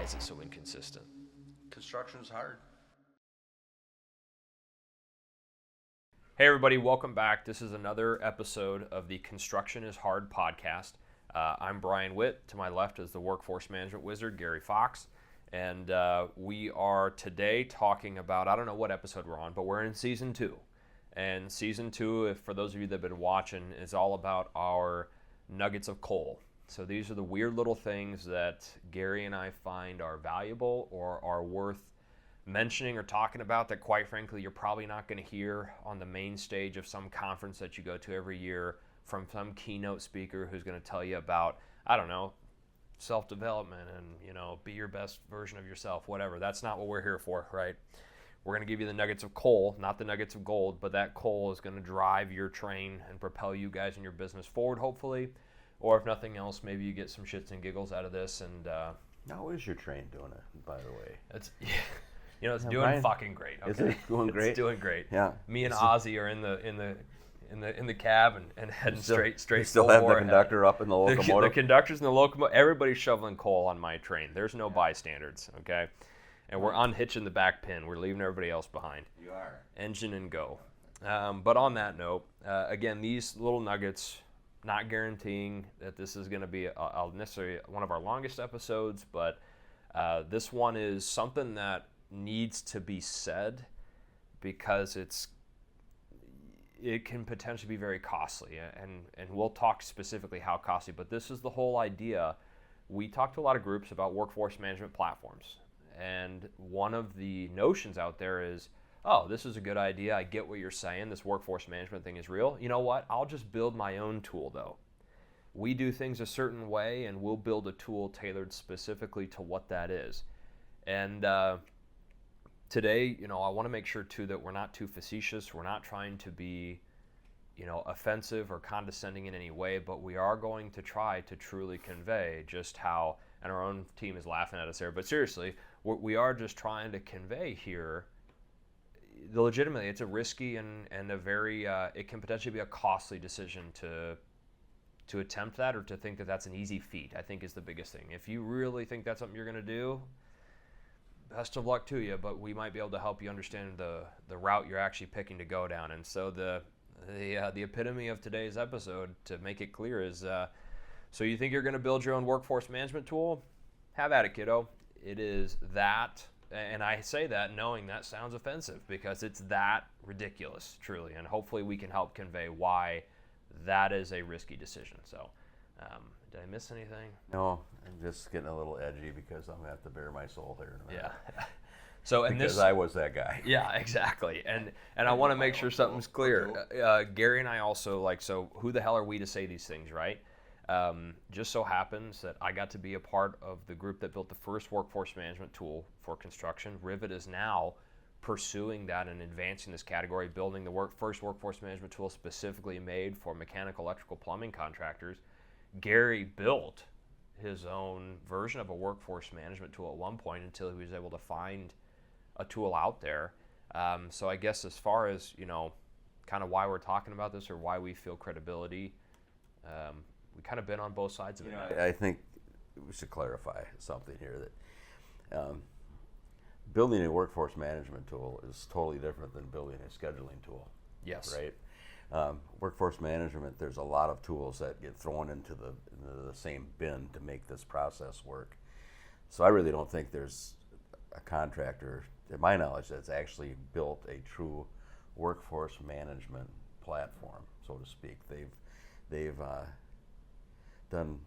is it so inconsistent? Construction's hard. Hey everybody, welcome back. This is another episode of the Construction is Hard podcast. I'm Brian Witt. To my left is the workforce management wizard, Gary Fox. And we are today talking about, I don't know what episode we're on, but we're in season 2. And season 2, for those of you that have been watching, is all about our nuggets of coal. So these are the weird little things that Gary and I find are valuable or are worth mentioning or talking about that, quite frankly, you're probably not going to hear on the main stage of some conference that you go to every year from some keynote speaker who's going to tell you about, I don't know, self-development and, be your best version of yourself, whatever. That's not what we're here for, right? We're going to give you the nuggets of coal, not the nuggets of gold, but that coal is going to drive your train and propel you guys and your business forward, hopefully. Or if nothing else, maybe you get some shits and giggles out of this. And how is your train doing it, by the way? It's doing fucking great. Okay? Is it doing great? It's doing great. Yeah. Me and Ozzy are in the cab and heading straight. You still have the conductor up in the locomotive. The conductor's in the locomotive. Everybody's shoveling coal on my train. There's no bystanders. Okay, and we're unhitching the back pin. We're leaving everybody else behind. You are. Engine and go. But on that note, again, these little nuggets. Not guaranteeing that this is going to be necessarily one of our longest episodes, but this one is something that needs to be said because it can potentially be very costly, and we'll talk specifically how costly, but this is the whole idea. We talked to a lot of groups about workforce management platforms, and one of the notions out there is, oh, this is a good idea. I get what you're saying. This workforce management thing is real. You know what? I'll just build my own tool, though. We do things a certain way, and we'll build a tool tailored specifically to what that is. And today, I want to make sure, too, that we're not too facetious. We're not trying to be, offensive or condescending in any way, but we are going to try to truly convey just how, and our own team is laughing at us there, but seriously, we are just trying to convey here legitimately, it's a risky and a very, it can potentially be a costly decision to attempt that or to think that that's an easy feat, I think is the biggest thing. If you really think that's something you're going to do, best of luck to you, but we might be able to help you understand the route you're actually picking to go down. And so the epitome of today's episode, to make it clear, is so you think you're going to build your own workforce management tool? Have at it, kiddo. It is that. And I say that knowing that sounds offensive because it's that ridiculous, truly. And hopefully we can help convey why that is a risky decision. So, did I miss anything? No, I'm just getting a little edgy because I'm going to have to bare my soul here in a minute. Yeah. So, because I was that guy. Yeah, exactly. And I want to make sure something's clear. Gary and I also, so who the hell are we to say these things, right? Just so happens that I got to be a part of the group that built the first workforce management tool for construction. Rivet is now pursuing that and advancing this category, building the first workforce management tool specifically made for mechanical, electrical, plumbing contractors. Gary built his own version of a workforce management tool at one point until he was able to find a tool out there. So I guess as far as, kind of why we're talking about this or why we feel credibility, we kind of been on both sides of it. I think we should clarify something here that building a workforce management tool is totally different than building a scheduling tool. Yes. Right? Workforce management, there's a lot of tools that get thrown into the same bin to make this process work. So I really don't think there's a contractor, to my knowledge, that's actually built a true workforce management platform, so to speak. They've done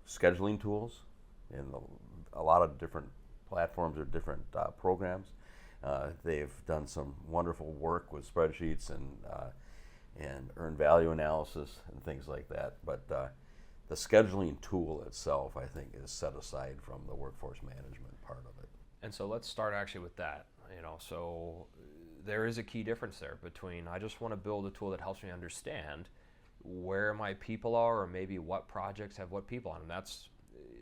scheduling tools in a lot of different platforms or different programs. They've done some wonderful work with spreadsheets and earned value analysis and things like that. But the scheduling tool itself, I think, is set aside from the workforce management part of it. And so let's start actually with that. So there is a key difference there between I just want to build a tool that helps me understand where my people are or maybe what projects have what people on them.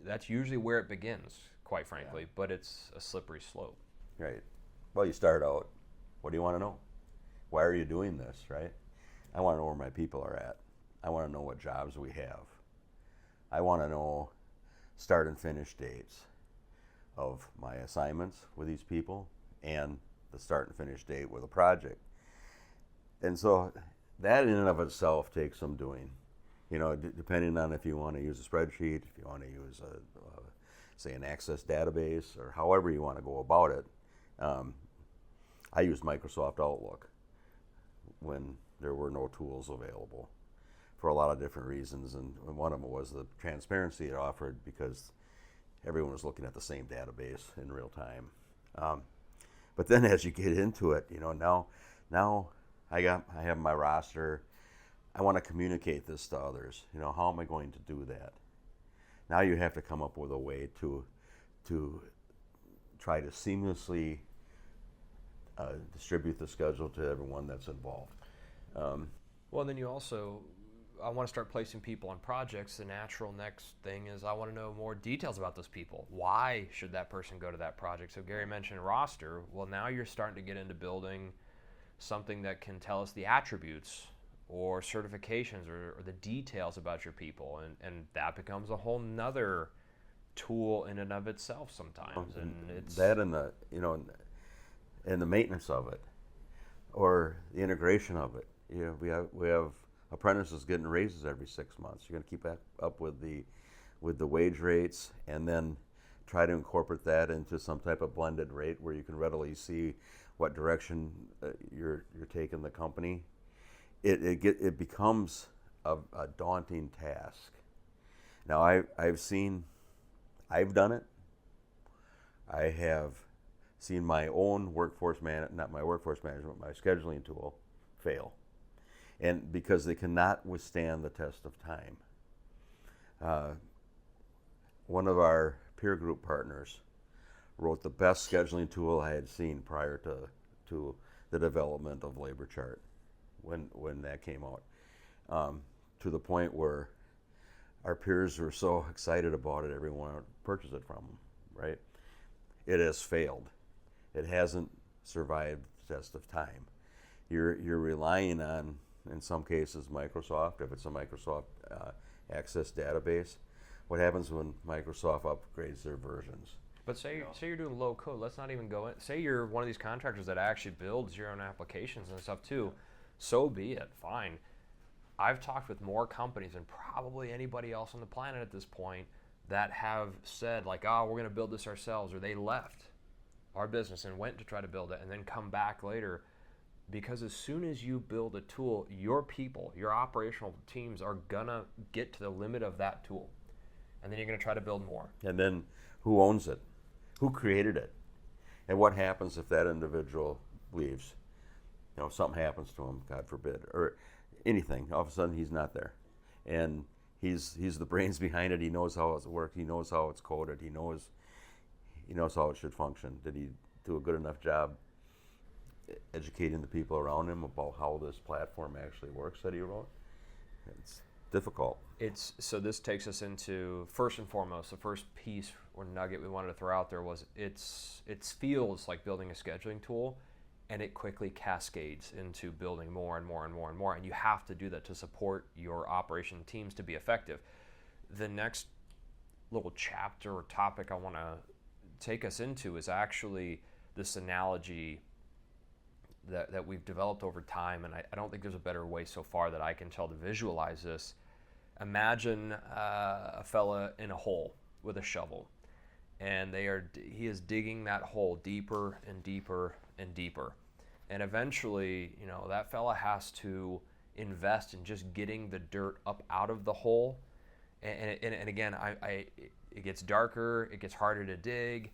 That's usually where it begins, quite frankly, but it's a slippery slope. Right. Well, you start out, what do you want to know? Why are you doing this, right? I want to know where my people are at. I want to know what jobs we have. I want to know start and finish dates. of my assignments with these people and the start and finish date with a project. And so that in and of itself takes some doing. Depending on if you want to use a spreadsheet, if you want to use say an Access database, or however you want to go about it. I used Microsoft Outlook when there were no tools available for a lot of different reasons, and one of them was the transparency it offered because everyone was looking at the same database in real time. But then as you get into it, now I have my roster. I want to communicate this to others. How am I going to do that? Now you have to come up with a way to try to seamlessly distribute the schedule to everyone that's involved. Well, then you also, I want to start placing people on projects. The natural next thing is I want to know more details about those people. Why should that person go to that project? So Gary mentioned roster. Well, now you're starting to get into building something that can tell us the attributes or certifications or the details about your people. And that becomes a whole nother tool in and of itself sometimes. And it's that and the maintenance of it, or the integration of it. We have apprentices getting raises every 6 months. You're going to keep up with the wage rates, and then try to incorporate that into some type of blended rate where you can readily see what direction you're taking the company. It becomes a daunting task. Now I've done it. I have seen my own not my workforce management, my scheduling tool fail. And because they cannot withstand the test of time. One of our peer group partners wrote the best scheduling tool I had seen prior to the development of Labor Chart when that came out, to the point where our peers were so excited about it, everyone would purchase it from them, right? It has failed. It hasn't survived the test of time. You're relying on, in some cases, Microsoft, if it's a Microsoft Access database. What happens when Microsoft upgrades their versions? But say you're doing low code. Let's not even go in. Say you're one of these contractors that actually builds your own applications and stuff too. So be it. Fine. I've talked with more companies than probably anybody else on the planet at this point that have said like, we're going to build this ourselves, or they left our business and went to try to build it and then come back later. Because as soon as you build a tool, your people, your operational teams are going to get to the limit of that tool. And then you're going to try to build more. And then who owns it? Who created it? And what happens if that individual leaves? If something happens to him, God forbid, or anything, all of a sudden he's not there. And he's the brains behind it. He knows how it works. He knows how it's coded. He knows how it should function. Did he do a good enough job educating the people around him about how this platform actually works that he wrote? It's difficult. So this takes us into, first and foremost, the first piece or nugget we wanted to throw out there was it feels like building a scheduling tool, and it quickly cascades into building more and more and more and more. And you have to do that to support your operation teams to be effective. The next little chapter or topic I want to take us into is actually this analogy that we've developed over time, and I don't think there's a better way so far that I can tell to visualize this. Imagine a fella in a hole with a shovel, and he is digging that hole deeper and deeper and deeper, and eventually, that fella has to invest in just getting the dirt up out of the hole, and again, it gets darker, it gets harder to dig.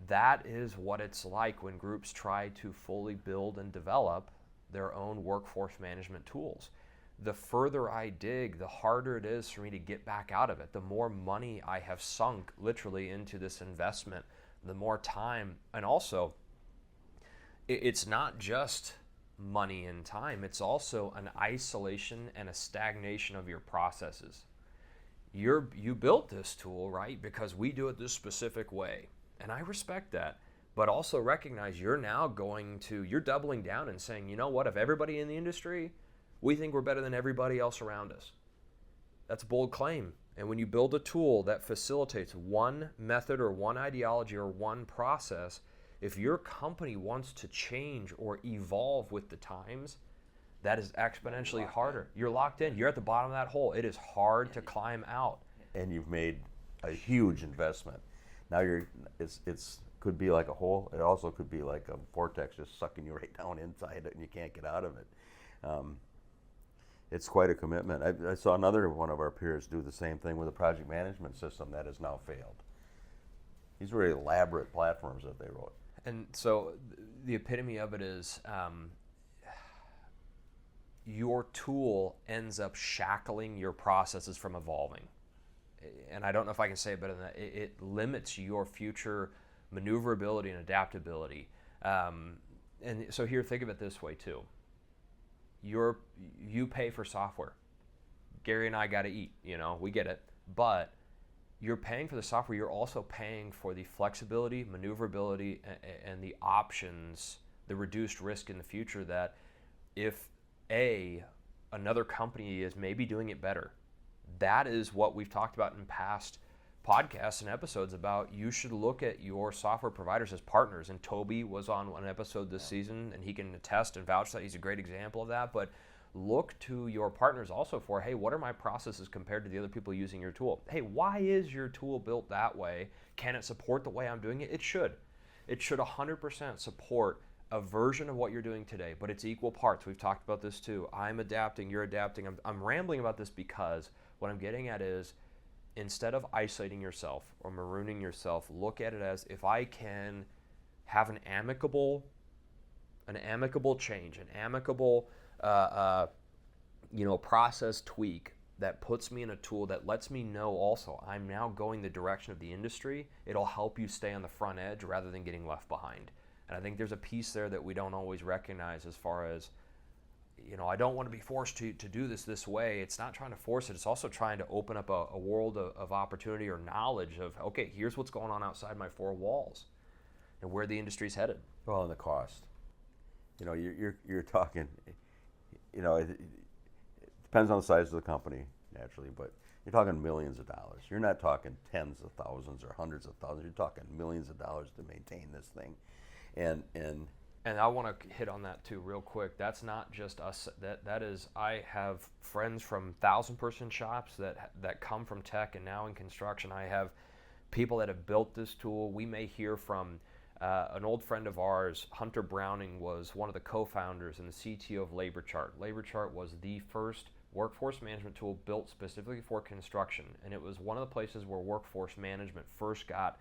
That is what it's like when groups try to fully build and develop their own workforce management tools. The further I dig, the harder it is for me to get back out of it. The more money I have sunk literally into this investment, the more time. And also, it's not just money and time. It's also an isolation and a stagnation of your processes. You built this tool, right? Because we do it this specific way. And I respect that, but also recognize you're doubling down and saying, you know what, if everybody in the industry, we think we're better than everybody else around us. That's a bold claim. And when you build a tool that facilitates one method or one ideology or one process, if your company wants to change or evolve with the times, that is exponentially harder. You're locked in. You're at the bottom of that hole. It is hard to climb out. And you've made a huge investment. Now it's could be like a hole. It also could be like a vortex just sucking you right down inside it, and you can't get out of it. It's quite a commitment. I saw another one of our peers do the same thing with a project management system that has now failed. These very elaborate platforms that they wrote. And so the epitome of it is your tool ends up shackling your processes from evolving. And I don't know if I can say it better than that. It limits your future maneuverability and adaptability. And so here, think of it this way too. You pay for software. Gary and I got to eat, we get it. But you're paying for the software. You're also paying for the flexibility, maneuverability, and the options, the reduced risk in the future that if another company is maybe doing it better, that is what we've talked about in past podcasts and episodes about. You should look at your software providers as partners. And Toby was on one episode this season, and he can attest and vouch that he's a great example of that. But look to your partners also for, hey, what are my processes compared to the other people using your tool? Hey, why is your tool built that way? Can it support the way I'm doing it? It should. It should 100% support a version of what you're doing today, but it's equal parts. We've talked about this too. I'm adapting, you're adapting. I'm rambling about this because what I'm getting at is, instead of isolating yourself or marooning yourself, look at it as, if I can have an amicable change, an amicable process tweak that puts me in a tool that lets me know also I'm now going the direction of the industry, it'll help you stay on the front edge rather than getting left behind. And I think there's a piece there that we don't always recognize as far as, I don't want to be forced to do this way. It's not trying to force it. It's also trying to open up a world of opportunity or knowledge of, okay, here's what's going on outside my four walls and where the industry's headed. Well, and the cost. You're talking, it depends on the size of the company, naturally, but you're talking millions of dollars. You're not talking tens of thousands or hundreds of thousands. You're talking millions of dollars to maintain this thing. And I want to hit on that too real quick. That's not just us. That is, I have friends from 1,000-person shops that come from tech and now in construction. I have people that have built this tool. We may hear from an old friend of ours, Hunter Browning, was one of the co-founders and the CTO of LaborChart. LaborChart was the first workforce management tool built specifically for construction, and it was one of the places where workforce management first got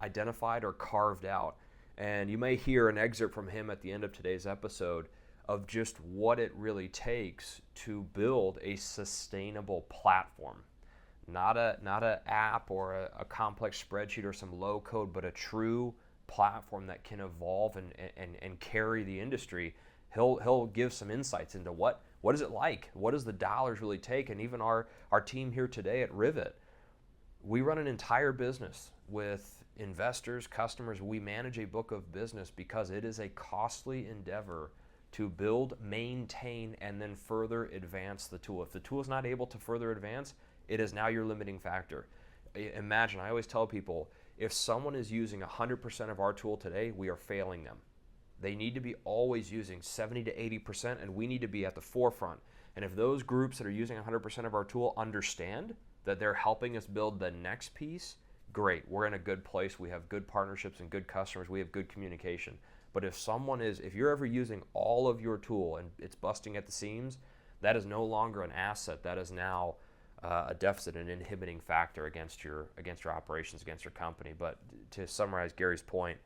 identified or carved out. And you may hear an excerpt from him at the end of today's episode of just what it really takes to build a sustainable platform. Not a app or a complex spreadsheet or some low code, but a true platform that can evolve and carry the industry. He'll give some insights into what is it like? What does the dollars really take? And even our team here today at Rivet, we run an entire business with investors, customers. We manage a book of business because it is a costly endeavor to build, maintain, and then further advance the tool. If the tool is not able to further advance, it is now your limiting factor. Imagine, I always tell people, if someone is using 100% of our tool today, we are failing them. They need to be always using 70 to 80%, and we need to be at the forefront. And if those groups that are using 100% of our tool understand that they're helping us build the next piece, great, we're in a good place. We have good partnerships and good customers. We have good communication. But if you're ever using all of your tool and it's busting at the seams, that is no longer an asset. That is now a deficit, an inhibiting factor against your operations, against your company. But to summarize Gary's point,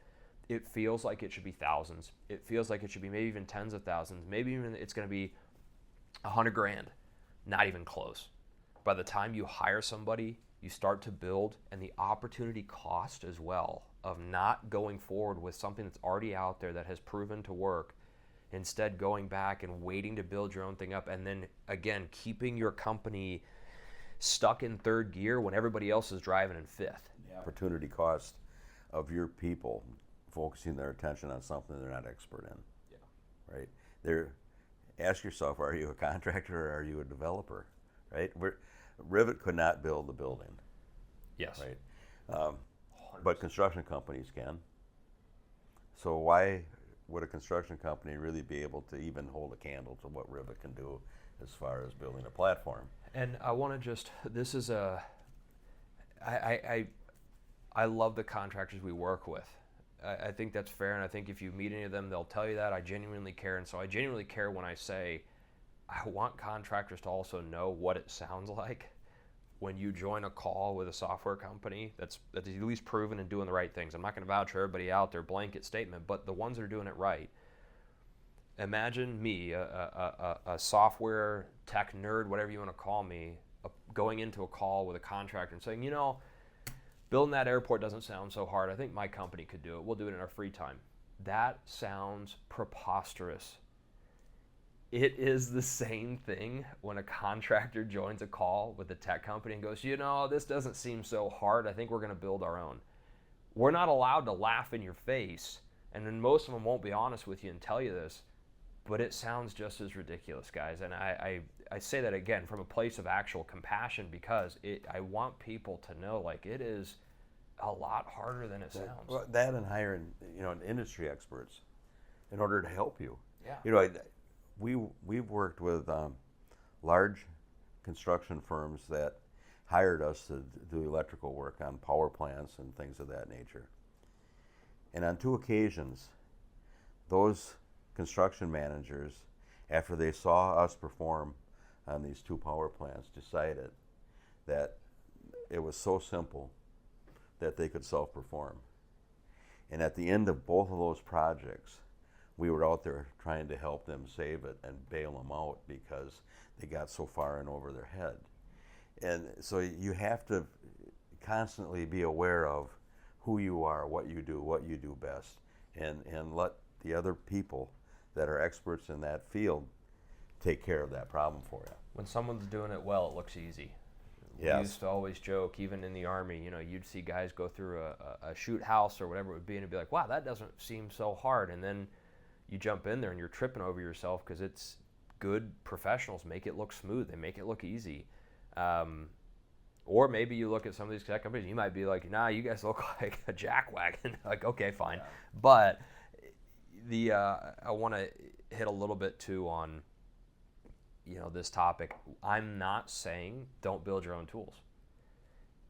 it feels like it should be thousands. It feels like it should be maybe even tens of thousands. Maybe even it's going to be $100,000. Not even close. By the time you hire somebody, you start to build, and the opportunity cost as well of not going forward with something that's already out there that has proven to work, instead going back and waiting to build your own thing up, and then again keeping your company stuck in third gear when everybody else is driving in fifth. The opportunity cost of your people focusing their attention on something they're not expert in. Yeah. Right? Ask yourself, are you a contractor or are you a developer? Right? Rivet could not build the building, Yes. right? But construction companies can. So why would a construction company really be able to even hold a candle to what Rivet can do as far as building a platform? And I want to just, this is I love the contractors we work with. I think that's fair, and I think if you meet any of them, they'll tell you that. I genuinely care, and so I genuinely care when I say I want contractors to also know what it sounds like when you join a call with a software company that's at least proven and doing the right things. I'm not going to vouch for everybody out there, blanket statement, but the ones that are doing it right. Imagine me, a software tech nerd, whatever you want to call me, going into a call with a contractor and saying, you know, building that airport doesn't sound so hard. I think my company could do it. We'll do it in our free time. That sounds preposterous. It is the same thing when a contractor joins a call with a tech company and goes, you know, this doesn't seem so hard. I think we're going to build our own. We're not allowed to laugh in your face, and then most of them won't be honest with you and tell you this, but it sounds just as ridiculous, guys. And I say that again from a place of actual compassion because I want people to know, like, it is a lot harder than it sounds. Well, that and hiring, industry experts in order to help you. Yeah. We've worked with large construction firms that hired us to do electrical work on power plants and things of that nature. And on 2 occasions, those construction managers, after they saw us perform on these 2 power plants, decided that it was so simple that they could self-perform. And at the end of both of those projects, we were out there trying to help them save it and bail them out because they got so far in over their head. And so you have to constantly be aware of who you are, what you do best, and let the other people that are experts in that field take care of that problem for you. When someone's doing it well, it looks easy. Yes. We used to always joke, even in the Army, you'd see guys go through a shoot house or whatever it would be, and it'd be like, wow, that doesn't seem so hard. And then you jump in there and you're tripping over yourself because it's good professionals make it look smooth. They make it look easy. Or maybe you look at some of these tech companies, you might be like, nah, you guys look like a jackwagon. Like, okay, fine. Yeah. But I want to hit a little bit too on, this topic. I'm not saying don't build your own tools.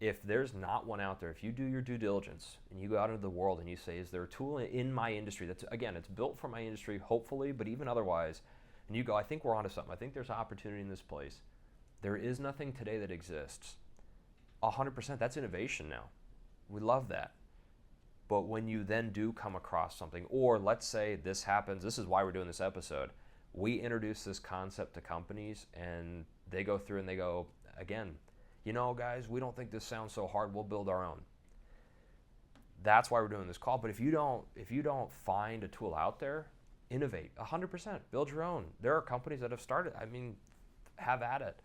If there's not one out there, if you do your due diligence and you go out into the world and you say, is there a tool in my industry that's, again, it's built for my industry, hopefully, but even otherwise, and you go, I think we're onto something. I think there's opportunity in this place. There is nothing today that exists. 100%, that's innovation now. We love that. But when you then do come across something, or let's say this happens, this is why we're doing this episode, we introduce this concept to companies and they go through and they go, again, guys, we don't think this sounds so hard, we'll build our own. That's why we're doing this call. But if you don't find a tool out there, innovate. 100%, build your own. There are companies that have started, have at it.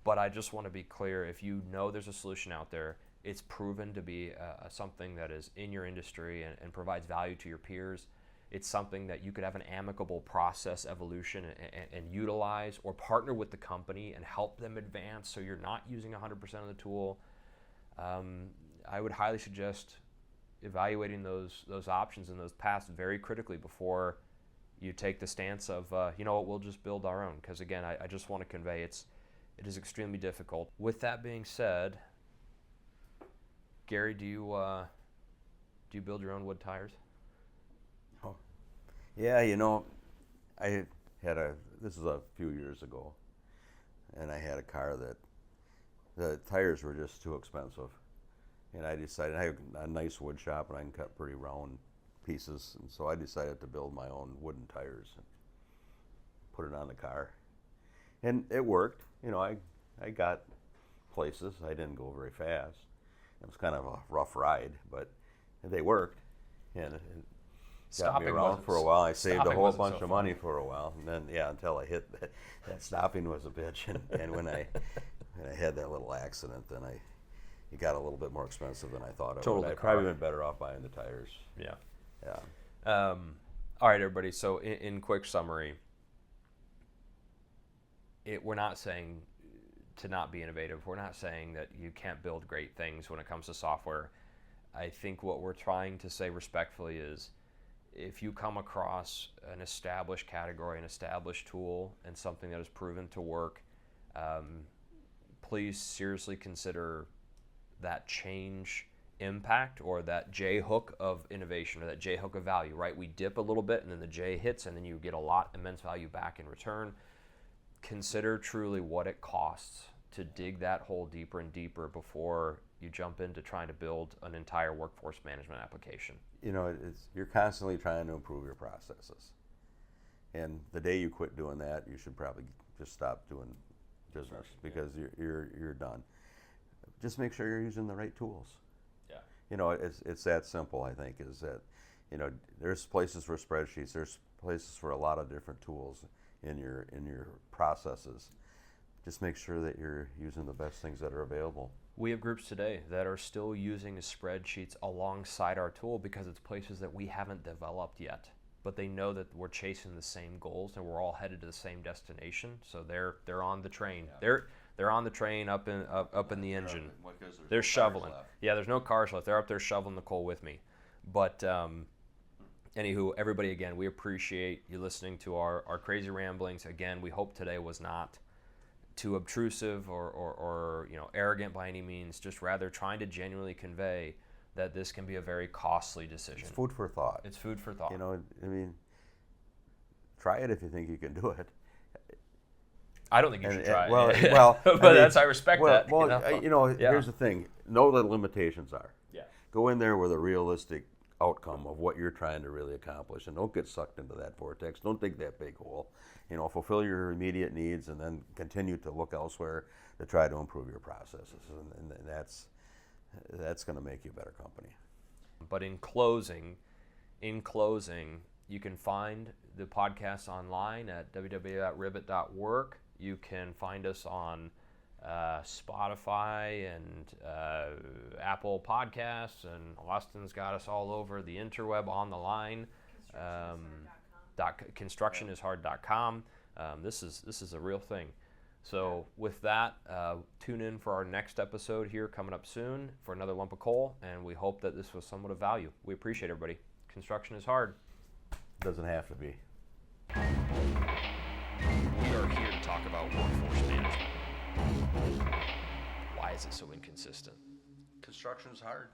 But I just want to be clear, if you know there's a solution out there, it's proven to be something that is in your industry and provides value to your peers. It's something that you could have an amicable process evolution and utilize, or partner with the company and help them advance so you're not using 100% of the tool. I would highly suggest evaluating those options and those paths very critically before you take the stance of, we'll just build our own. Because again, I just want to convey it is extremely difficult. With that being said, Gary, do you build your own wood tires? Oh, yeah. I had this is a few years ago, and I had a car that the tires were just too expensive, and I decided I have a nice wood shop and I can cut pretty round pieces, and so I decided to build my own wooden tires and put it on the car, and it worked. I got places. I didn't go very fast. It was kind of a rough ride, but they worked, and it got me around for a while. I saved a whole bunch of money for a while, and then until I hit that stopping was a bitch, and when I had that little accident, then it got a little bit more expensive than I thought it would. I'd probably been better off buying the tires. Yeah. All right, everybody. So in quick summary, we're not saying to not be innovative. We're not saying that you can't build great things when it comes to software. I think what we're trying to say respectfully is, if you come across an established category, an established tool, and something that is proven to work, please seriously consider that change impact, or that J hook of innovation, or that J hook of value, right? We dip a little bit and then the J hits and then you get a lot, immense value back in return. Consider truly what it costs to dig that hole deeper and deeper before you jump into trying to build an entire workforce management application. You know, you're constantly trying to improve your processes. And the day you quit doing that, you should probably just stop doing business, because you're done. Just make sure you're using the right tools. Yeah. You know, it's that simple, I think, is that, you know, there's places for spreadsheets, there's places for a lot of different tools in your processes. Just make sure that you're using the best things that are available. We have groups today that are still using spreadsheets alongside our tool because it's places that we haven't developed yet, but they know that we're chasing the same goals and we're all headed to the same destination. So they're on the train. Yeah. They're on the train up in the engine. They're shoveling. Yeah, there's no cars left. They're up there shoveling the coal with me. But anywho, everybody, again, we appreciate you listening to our crazy ramblings. Again, we hope today was not too obtrusive or you know, arrogant by any means, just rather trying to genuinely convey that this can be a very costly decision. It's food for thought. It's food for thought. You know, I mean, try it if you think you can do it. I don't think you should try it. Well, but I respect that. Well, you know, here's the thing. Know what the limitations are. Yeah. Go in there with a realistic outcome of what you're trying to really accomplish, and don't get sucked into that vortex. Don't dig that big hole. You know, fulfill your immediate needs, and then continue to look elsewhere to try to improve your processes, and that's going to make you a better company. But in closing, you can find the podcast online at www.ribbit.work. You can find us on Spotify and Apple Podcasts, and Austin's got us all over the interweb on the line. Constructionishard.com. This is a real thing. So with that, tune in for our next episode here coming up soon for another lump of coal, and we hope that this was somewhat of value. We appreciate everybody. Construction is hard. Doesn't have to be. We are here to talk about workforce management. Why is it so inconsistent? Construction is hard.